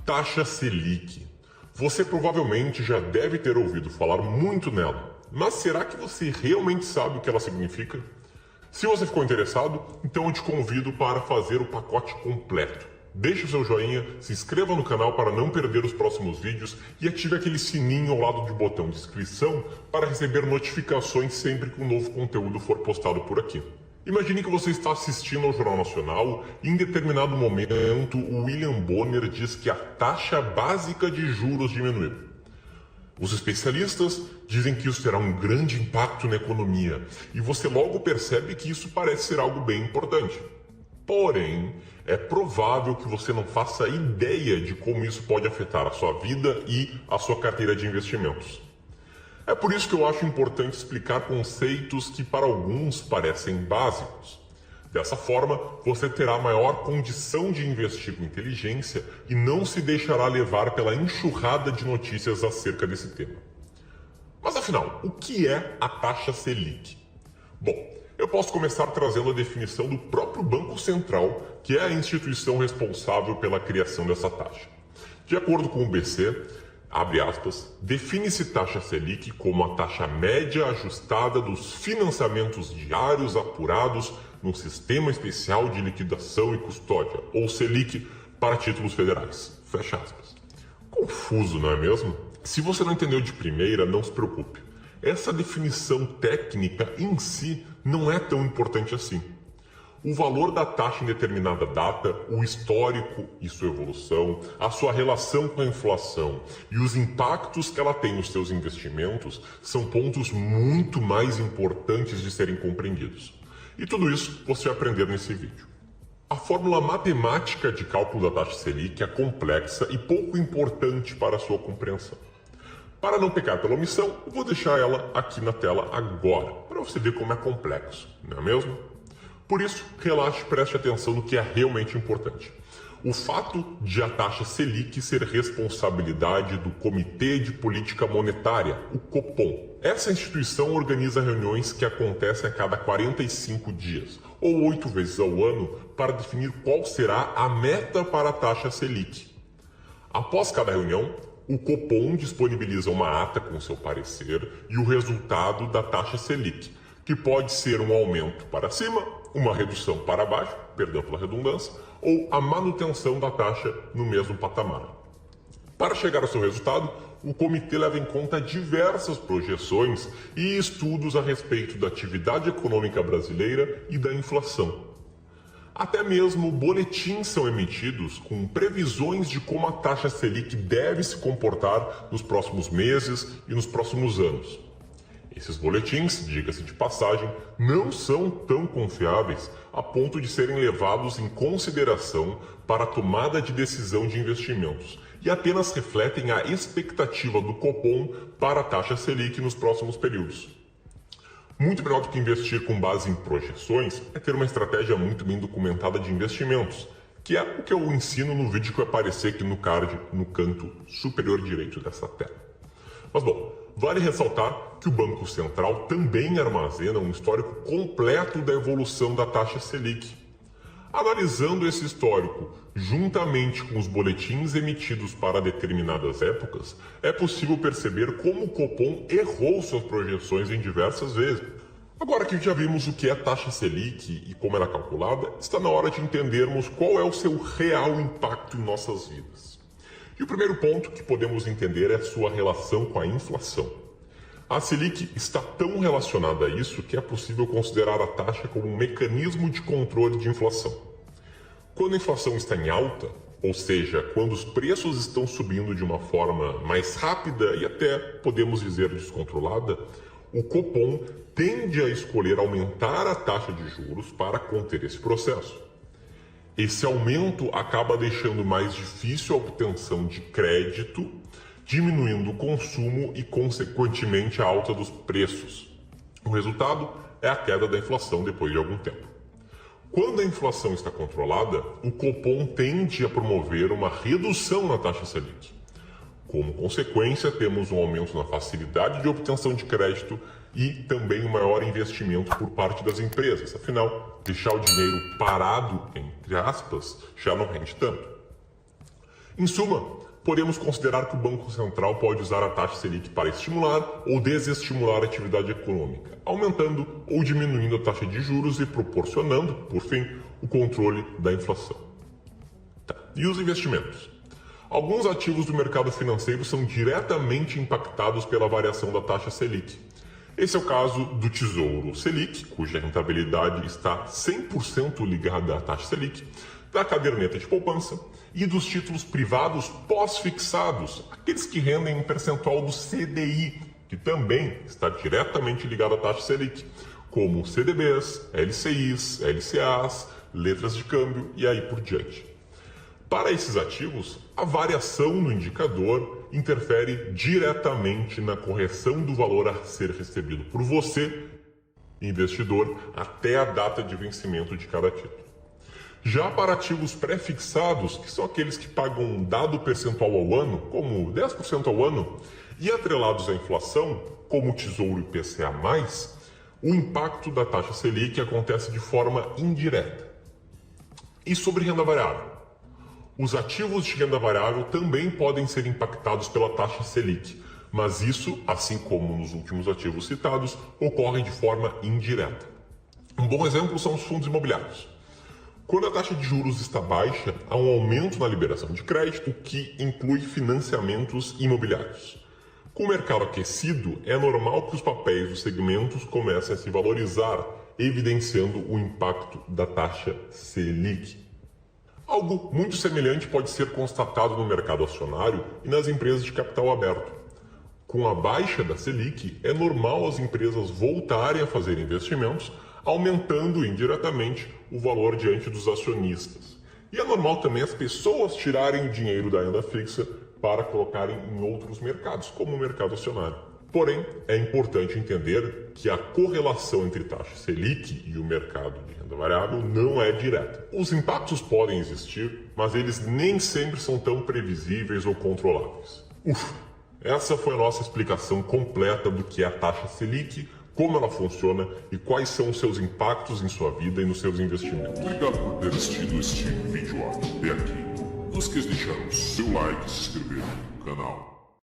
Taxa Selic. Você provavelmente já deve ter ouvido falar muito nela, mas será que você realmente sabe o que ela significa? Se você ficou interessado, então eu te convido para fazer o pacote completo. Deixe o seu joinha, se inscreva no canal para não perder os próximos vídeos e ative aquele sininho ao lado do botão de inscrição para receber notificações sempre que um novo conteúdo for postado por aqui. Imagine que você está assistindo ao Jornal Nacional e em determinado momento o William Bonner diz que a taxa básica de juros diminuiu. Os especialistas dizem que isso terá um grande impacto na economia e você logo percebe que isso parece ser algo bem importante. Porém, é provável que você não faça ideia de como isso pode afetar a sua vida e a sua carteira de investimentos. É por isso que eu acho importante explicar conceitos que para alguns parecem básicos. Dessa forma, você terá maior condição de investir com inteligência e não se deixará levar pela enxurrada de notícias acerca desse tema. Mas afinal, o que é a taxa Selic? Bom, eu posso começar trazendo a definição do próprio Banco Central, que é a instituição responsável pela criação dessa taxa. De acordo com o BC, abre aspas, define-se taxa Selic como a taxa média ajustada dos financiamentos diários apurados no Sistema Especial de Liquidação e Custódia, ou Selic, para títulos federais. Fecha aspas. Confuso, não é mesmo? Se você não entendeu de primeira, não se preocupe. Essa definição técnica em si não é tão importante assim. O valor da taxa em determinada data, o histórico e sua evolução, a sua relação com a inflação e os impactos que ela tem nos seus investimentos são pontos muito mais importantes de serem compreendidos. E tudo isso você vai aprender nesse vídeo. A fórmula matemática de cálculo da taxa Selic é complexa e pouco importante para a sua compreensão. Para não pecar pela omissão, eu vou deixar ela aqui na tela agora, para você ver como é complexo, não é mesmo? Por isso, relaxe e preste atenção no que é realmente importante. O fato de a taxa Selic ser responsabilidade do Comitê de Política Monetária, o Copom. Essa instituição organiza reuniões que acontecem a cada 45 dias, ou 8 vezes ao ano, para definir qual será a meta para a taxa Selic. Após cada reunião, o Copom disponibiliza uma ata com seu parecer e o resultado da taxa Selic, que pode ser um aumento para cima, uma redução para baixo, perdão pela redundância, ou a manutenção da taxa no mesmo patamar. Para chegar ao seu resultado, o comitê leva em conta diversas projeções e estudos a respeito da atividade econômica brasileira e da inflação. Até mesmo boletins são emitidos com previsões de como a taxa Selic deve se comportar nos próximos meses e nos próximos anos. Esses boletins, diga-se de passagem, não são tão confiáveis a ponto de serem levados em consideração para a tomada de decisão de investimentos e apenas refletem a expectativa do Copom para a taxa Selic nos próximos períodos. Muito melhor do que investir com base em projeções é ter uma estratégia muito bem documentada de investimentos, que é o que eu ensino no vídeo que vai aparecer aqui no card, no canto superior direito dessa tela. Mas bom, vale ressaltar que o Banco Central também armazena um histórico completo da evolução da taxa Selic. Analisando esse histórico, juntamente com os boletins emitidos para determinadas épocas, é possível perceber como o Copom errou suas projeções em diversas vezes. Agora que já vimos o que é taxa Selic e como ela é calculada, está na hora de entendermos qual é o seu real impacto em nossas vidas. E o primeiro ponto que podemos entender é a sua relação com a inflação. A Selic está tão relacionada a isso que é possível considerar a taxa como um mecanismo de controle de inflação. Quando a inflação está em alta, ou seja, quando os preços estão subindo de uma forma mais rápida e até, podemos dizer, descontrolada, o Copom tende a escolher aumentar a taxa de juros para conter esse processo. Esse aumento acaba deixando mais difícil a obtenção de crédito, diminuindo o consumo e, consequentemente, a alta dos preços. O resultado é a queda da inflação depois de algum tempo. Quando a inflação está controlada, o Copom tende a promover uma redução na taxa Selic. Como consequência, temos um aumento na facilidade de obtenção de crédito e também um maior investimento por parte das empresas. Afinal, deixar o dinheiro parado, entre aspas, já não rende tanto. Em suma, podemos considerar que o Banco Central pode usar a taxa Selic para estimular ou desestimular a atividade econômica, aumentando ou diminuindo a taxa de juros e proporcionando, por fim, o controle da inflação. E os investimentos? Alguns ativos do mercado financeiro são diretamente impactados pela variação da taxa Selic. Esse é o caso do Tesouro Selic, cuja rentabilidade está 100% ligada à taxa Selic, da caderneta de poupança e dos títulos privados pós-fixados, aqueles que rendem um percentual do CDI, que também está diretamente ligado à taxa Selic, como CDBs, LCIs, LCAs, letras de câmbio e aí por diante. Para esses ativos, a variação no indicador interfere diretamente na correção do valor a ser recebido por você, investidor, até a data de vencimento de cada título. Já para ativos pré-fixados, que são aqueles que pagam um dado percentual ao ano, como 10% ao ano, e atrelados à inflação, como o Tesouro IPCA+, o impacto da taxa Selic acontece de forma indireta. E sobre renda variável? Os ativos de renda variável também podem ser impactados pela taxa Selic, mas isso, assim como nos últimos ativos citados, ocorre de forma indireta. Um bom exemplo são os fundos imobiliários. Quando a taxa de juros está baixa, há um aumento na liberação de crédito, que inclui financiamentos imobiliários. Com o mercado aquecido, é normal que os papéis dos segmentos comecem a se valorizar, evidenciando o impacto da taxa Selic. Algo muito semelhante pode ser constatado no mercado acionário e nas empresas de capital aberto. Com a baixa da Selic, é normal as empresas voltarem a fazer investimentos, aumentando indiretamente o valor diante dos acionistas. E é normal também as pessoas tirarem o dinheiro da renda fixa para colocarem em outros mercados, como o mercado acionário. Porém, é importante entender que a correlação entre taxa Selic e o mercado de renda variável não é direta. Os impactos podem existir, mas eles nem sempre são tão previsíveis ou controláveis. Essa foi a nossa explicação completa do que é a taxa Selic, como ela funciona e quais são os seus impactos em sua vida e nos seus investimentos. Obrigado por ter assistido este vídeo até aqui. Não esqueça de deixar o seu like e se inscrever no canal.